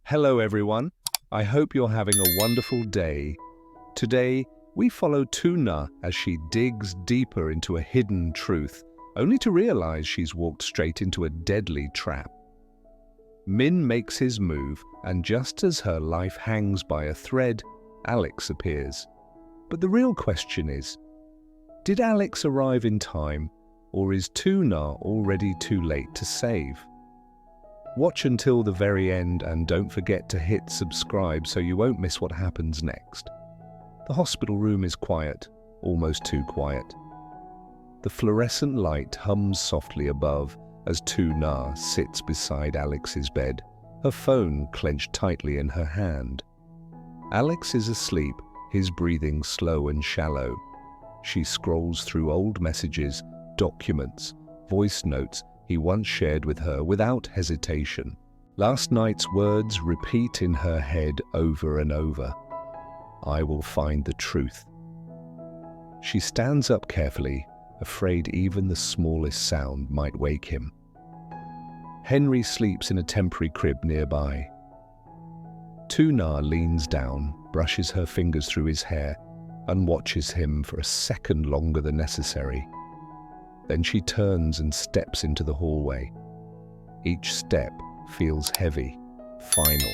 Hello everyone, I hope you're having a wonderful day. Today, we follow Tuna as she digs deeper into a hidden truth, only to realize she's walked straight into a deadly trap. Min makes his move, and just as her life hangs by a thread, Alex appears. But the real question is, did Alex arrive in time, or is Tuna already too late to save? Watch until the very end and don't forget to hit subscribe so you won't miss what happens next. The hospital room is quiet, almost too quiet. The fluorescent light hums softly above as Tuna sits beside Alex's bed, her phone clenched tightly in her hand. Alex is asleep, his breathing slow and shallow. She scrolls through old messages, documents, voice notes he once shared with her without hesitation. Last night's words repeat in her head over and over. I will find the truth. She stands up carefully, afraid even the smallest sound might wake him. Henry sleeps in a temporary crib nearby. Tuna leans down, brushes her fingers through his hair, and watches him for a second longer than necessary. Then she turns and steps into the hallway. Each step feels heavy, final.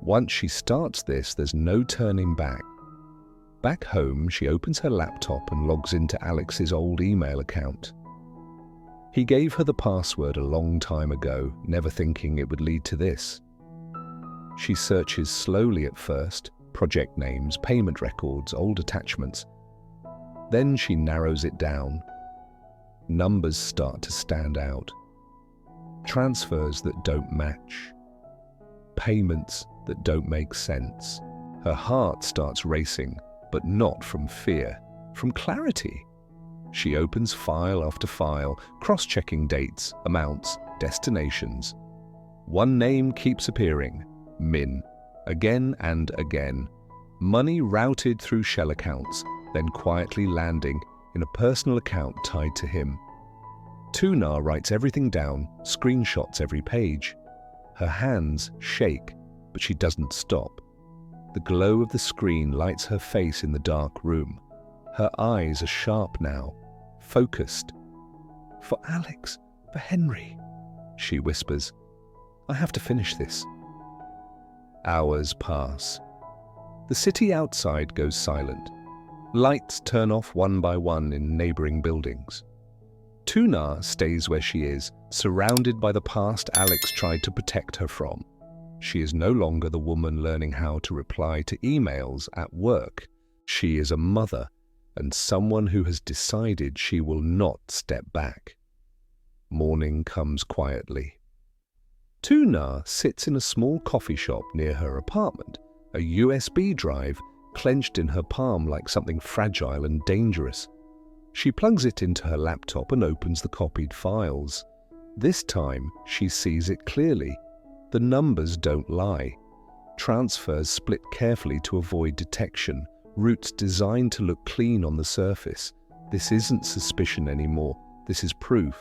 Once she starts this, there's no turning back. Back home, she opens her laptop and logs into Alex's old email account. He gave her the password a long time ago, never thinking it would lead to this. She searches slowly at first, project names, payment records, old attachments. Then she narrows it down. Numbers start to stand out. Transfers that don't match. Payments that don't make sense. Her heart starts racing, but not from fear, from clarity. She opens file after file, cross-checking dates, amounts, destinations. One name keeps appearing, Min, again and again. Money routed through shell accounts, then quietly landing in a personal account tied to him. Tuna writes everything down, screenshots every page. Her hands shake, but she doesn't stop. The glow of the screen lights her face in the dark room. Her eyes are sharp now, focused. For Alex, for Henry, she whispers. I have to finish this. Hours pass. The city outside goes silent. Lights turn off one by one in neighboring buildings. Tuna stays where she is, surrounded by the past Alex tried to protect her from. She is no longer the woman learning how to reply to emails at work. She is a mother and someone who has decided she will not step back. Morning comes quietly. Tuna sits in a small coffee shop near her apartment, a USB drive clenched in her palm like something fragile and dangerous. She plugs it into her laptop and opens the copied files. This time, she sees it clearly. The numbers don't lie. Transfers split carefully to avoid detection, routes designed to look clean on the surface. This isn't suspicion anymore, this is proof.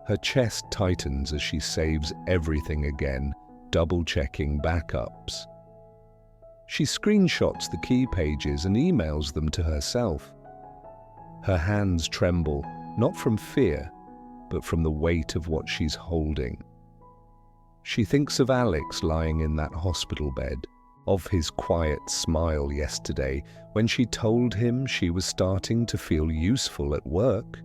Her chest tightens as she saves everything again, double-checking backups. She screenshots the key pages and emails them to herself. Her hands tremble, not from fear, but from the weight of what she's holding. She thinks of Alex lying in that hospital bed, of his quiet smile yesterday when she told him she was starting to feel useful at work.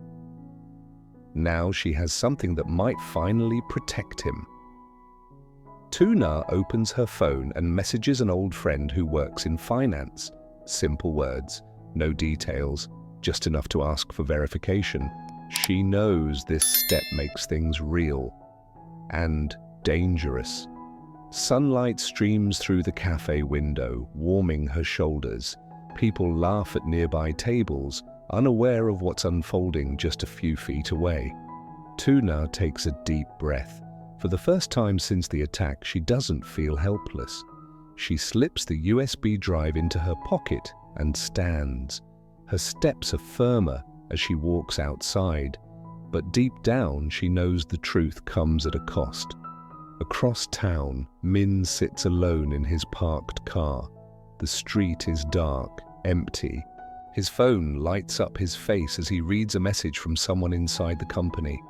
Now she has something that might finally protect him. Tuna opens her phone and messages an old friend who works in finance. Simple words, no details, just enough to ask for verification. She knows this step makes things real and dangerous. Sunlight streams through the cafe window, warming her shoulders. People laugh at nearby tables, unaware of what's unfolding just a few feet away. Tuna takes a deep breath. For the first time since the attack, she doesn't feel helpless. She slips the USB drive into her pocket and stands. Her steps are firmer as she walks outside, but deep down she knows the truth comes at a cost. Across town, Min sits alone in his parked car. The street is dark, empty. His phone lights up his face as he reads a message from someone inside the company.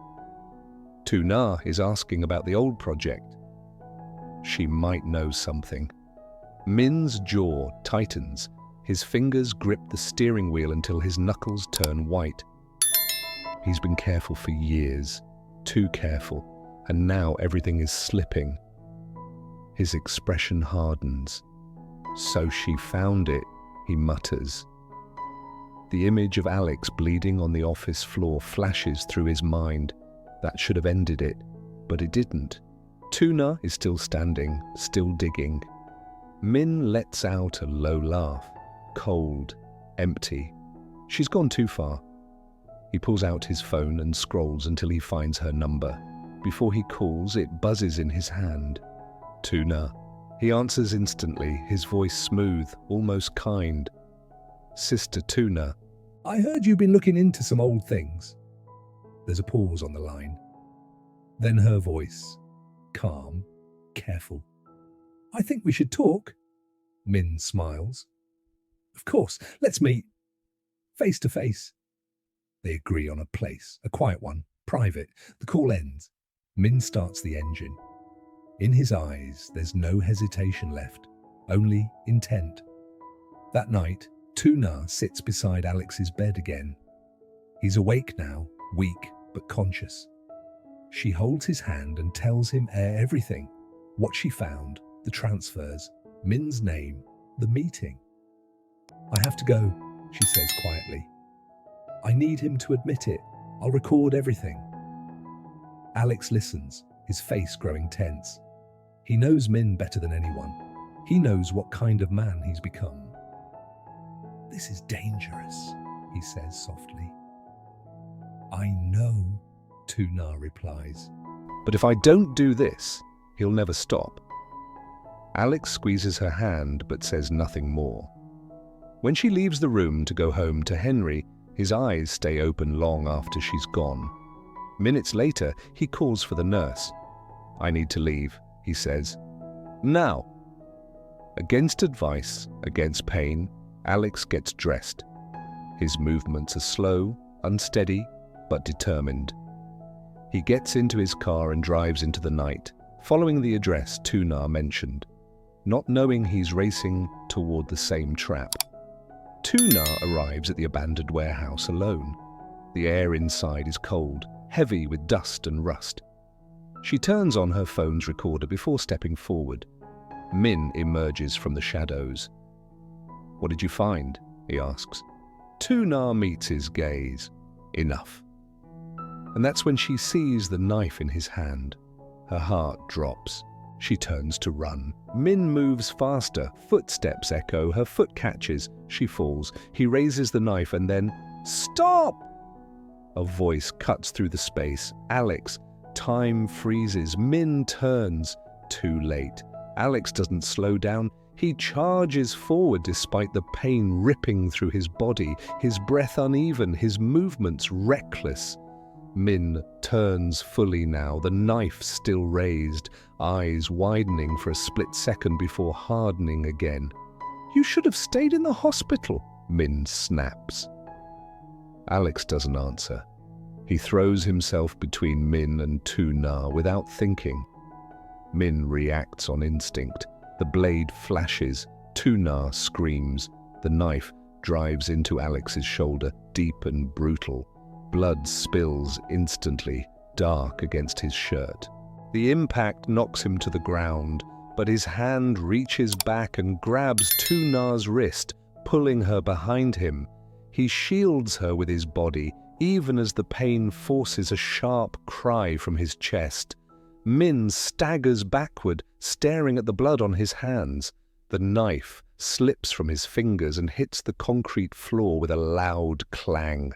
Tuna is asking about the old project. She might know something. Min's jaw tightens. His fingers grip the steering wheel until his knuckles turn white. He's been careful for years, too careful, and now everything is slipping. His expression hardens. "So she found it," he mutters. The image of Alex bleeding on the office floor flashes through his mind. That should have ended it, but it didn't. Tuna is still standing, still digging. Min lets out a low laugh, cold, empty. She's gone too far. He pulls out his phone and scrolls until he finds her number. Before he calls, it buzzes in his hand. Tuna. He answers instantly, his voice smooth, almost kind. "Sister Tuna." "I heard you've been looking into some old things." There's a pause on the line. Then her voice, calm, careful. "I think we should talk." Min smiles. "Of course, let's meet. Face to face." They agree on a place, a quiet one, private. The call ends. Min starts the engine. In his eyes, there's no hesitation left, only intent. That night, Tuna sits beside Alex's bed again. He's awake now, weak but conscious. She holds his hand and tells him everything. What she found, the transfers, Min's name, the meeting. "I have to go," she says quietly. "I need him to admit it. I'll record everything." Alex listens, his face growing tense. He knows Min better than anyone. He knows what kind of man he's become. "This is dangerous," he says softly. "I know," Tuna replies. "But if I don't do this, he'll never stop." Alex squeezes her hand but says nothing more. When she leaves the room to go home to Henry, his eyes stay open long after she's gone. Minutes later, he calls for the nurse. "I need to leave," he says. "Now." Against advice, against pain, Alex gets dressed. His movements are slow, unsteady, but determined. He gets into his car and drives into the night, following the address Tuna mentioned, not knowing he's racing toward the same trap. Tuna arrives at the abandoned warehouse alone. The air inside is cold, heavy with dust and rust. She turns on her phone's recorder before stepping forward. Min emerges from the shadows. "What did you find?" he asks. Tuna meets his gaze. "Enough." And that's when she sees the knife in his hand. Her heart drops. She turns to run. Min moves faster. Footsteps echo. Her foot catches. She falls. He raises the knife and then, "Stop!" A voice cuts through the space. "Alex." Time freezes. Min turns. Too late. Alex doesn't slow down. He charges forward despite the pain ripping through his body, his breath uneven, his movements reckless. Min turns fully now, the knife still raised, eyes widening for a split second before hardening again. "You should have stayed in the hospital," Min snaps. Alex doesn't answer. He throws himself between Min and Tuna without thinking. Min reacts on instinct. The blade flashes. Tuna screams. The knife drives into Alex's shoulder, deep and brutal. Blood spills instantly, dark against his shirt. The impact knocks him to the ground, but his hand reaches back and grabs Tuna's wrist, pulling her behind him. He shields her with his body, even as the pain forces a sharp cry from his chest. Min staggers backward, staring at the blood on his hands. The knife slips from his fingers and hits the concrete floor with a loud clang.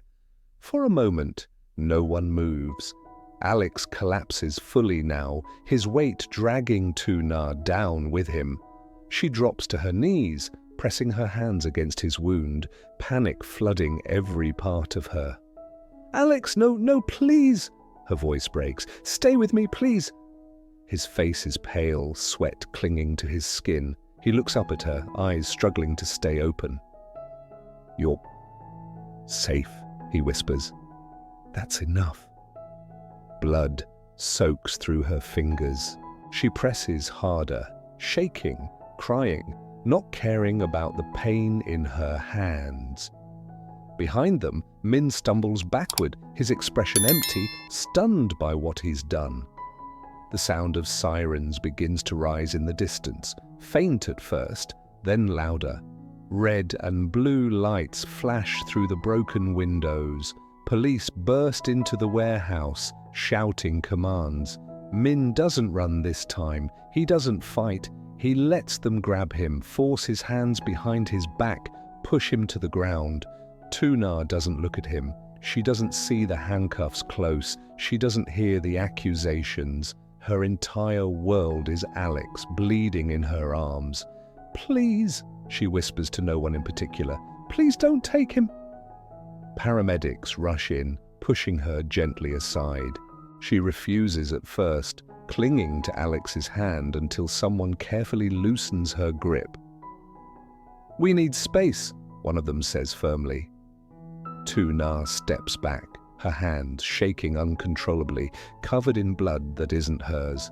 For a moment, no one moves. Alex collapses fully now, his weight dragging Tuna down with him. She drops to her knees, pressing her hands against his wound, panic flooding every part of her. "Alex, no, please!" Her voice breaks. "Stay with me, please!" His face is pale, sweat clinging to his skin. He looks up at her, eyes struggling to stay open. "You're safe," he whispers. "That's enough." Blood soaks through her fingers. She presses harder, shaking, crying, not caring about the pain in her hands. Behind them, Min stumbles backward, his expression empty, stunned by what he's done. The sound of sirens begins to rise in the distance, faint at first, then louder. Red and blue lights flash through the broken windows. Police burst into the warehouse, shouting commands. Min doesn't run this time. He doesn't fight. He lets them grab him, force his hands behind his back, push him to the ground. Tuna doesn't look at him. She doesn't see the handcuffs close. She doesn't hear the accusations. Her entire world is Alex, bleeding in her arms. "Please," she whispers to no one in particular. "Please don't take him." Paramedics rush in, pushing her gently aside. She refuses at first, clinging to Alex's hand until someone carefully loosens her grip. "We need space," one of them says firmly. Tuna steps back, her hand shaking uncontrollably, covered in blood that isn't hers.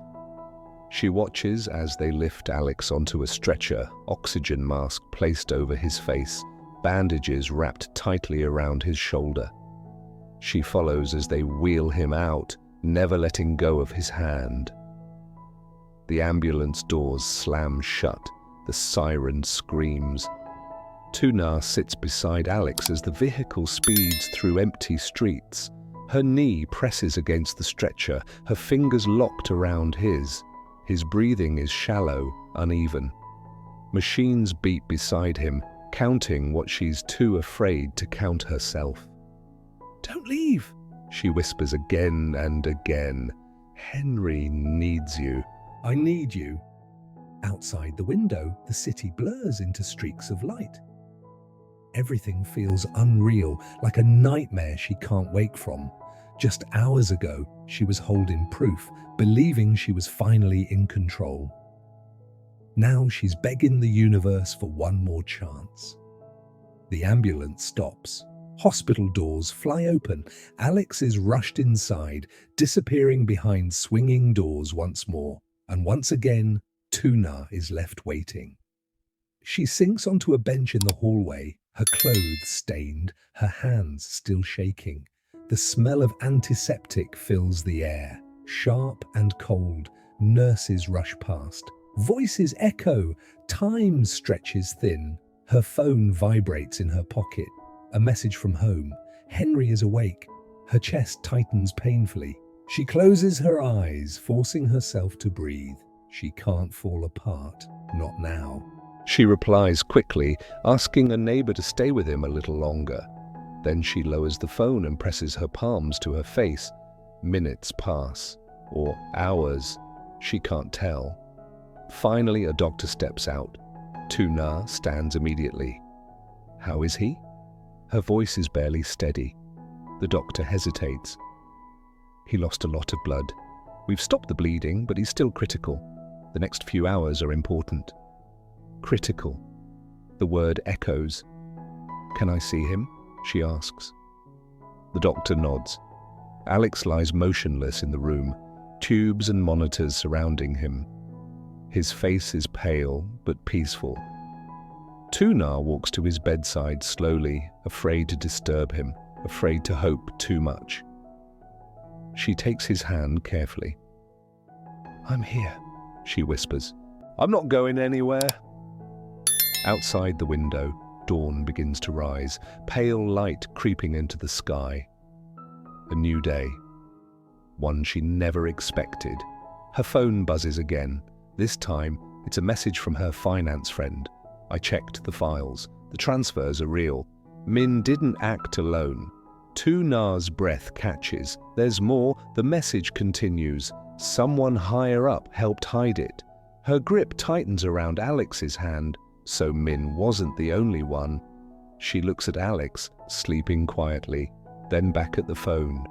She watches as they lift Alex onto a stretcher, oxygen mask placed over his face, bandages wrapped tightly around his shoulder. She follows as they wheel him out, never letting go of his hand. The ambulance doors slam shut, the siren screams. Tuna sits beside Alex as the vehicle speeds through empty streets. Her knee presses against the stretcher, her fingers locked around his. His breathing is shallow, uneven. Machines beat beside him, counting what she's too afraid to count herself. "Don't leave," she whispers again and again. "Henry needs you." I need you. Outside the window, the city blurs into streaks of light. Everything feels unreal, like a nightmare she can't wake from. Just hours ago, she was holding proof, believing she was finally in control. Now she's begging the universe for one more chance. The ambulance stops. Hospital doors fly open. Alex is rushed inside, disappearing behind swinging doors once more. And once again, Tuna is left waiting. She sinks onto a bench in the hallway, her clothes stained, her hands still shaking. The smell of antiseptic fills the air. Sharp and cold, nurses rush past. Voices echo, time stretches thin. Her phone vibrates in her pocket. A message from home. Henry is awake. Her chest tightens painfully. She closes her eyes, forcing herself to breathe. She can't fall apart, not now. She replies quickly, asking a neighbor to stay with him a little longer. Then she lowers the phone and presses her palms to her face. Minutes pass, or hours. She can't tell. Finally, a doctor steps out. Tuna stands immediately. "How is he?" Her voice is barely steady. The doctor hesitates. "He lost a lot of blood. We've stopped the bleeding, but he's still critical. The next few hours are important." Critical. The word echoes. "Can I see him?" she asks. The doctor nods. Alex lies motionless in the room, tubes and monitors surrounding him. His face is pale but peaceful. Tuna walks to his bedside slowly, afraid to disturb him, afraid to hope too much. She takes his hand carefully. "I'm here," she whispers. "I'm not going anywhere." Outside the window, dawn begins to rise, pale light creeping into the sky. A new day. One she never expected. Her phone buzzes again. This time, it's a message from her finance friend. "I checked the files. The transfers are real. Min didn't act alone." Tuna's breath catches. There's more. The message continues. Someone higher up helped hide it. Her grip tightens around Alex's hand. So Min wasn't the only one. She looks at Alex, sleeping quietly, then back at the phone.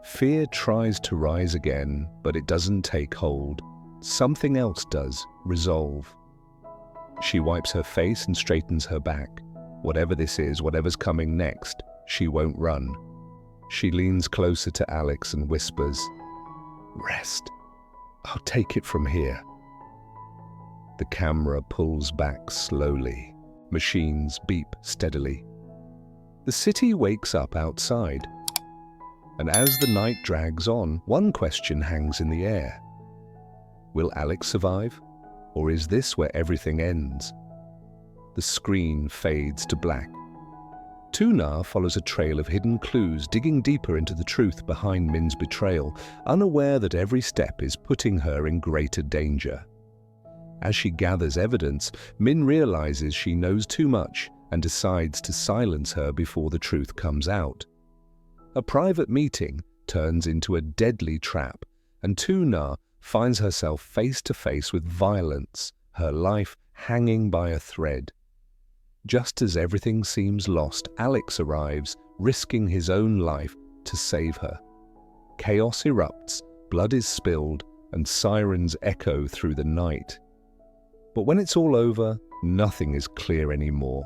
Fear tries to rise again, but it doesn't take hold. Something else does, resolve. She wipes her face and straightens her back. Whatever this is, whatever's coming next, she won't run. She leans closer to Alex and whispers, "Rest. I'll take it from here." The camera pulls back slowly. Machines beep steadily. The city wakes up outside. And as the night drags on, one question hangs in the air. Will Alex survive? Or is this where everything ends? The screen fades to black. Tuna follows a trail of hidden clues, digging deeper into the truth behind Min's betrayal, unaware that every step is putting her in greater danger. As she gathers evidence, Min realizes she knows too much and decides to silence her before the truth comes out. A private meeting turns into a deadly trap, and Tuna finds herself face to face with violence, her life hanging by a thread. Just as everything seems lost, Alex arrives, risking his own life to save her. Chaos erupts, blood is spilled, and sirens echo through the night. But when it's all over, nothing is clear anymore.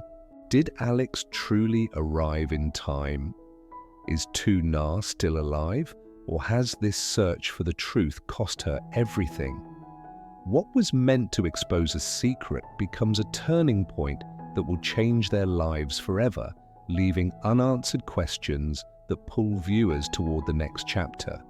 Did Alex truly arrive in time? Is Tuna still alive, or has this search for the truth cost her everything? What was meant to expose a secret becomes a turning point that will change their lives forever, leaving unanswered questions that pull viewers toward the next chapter.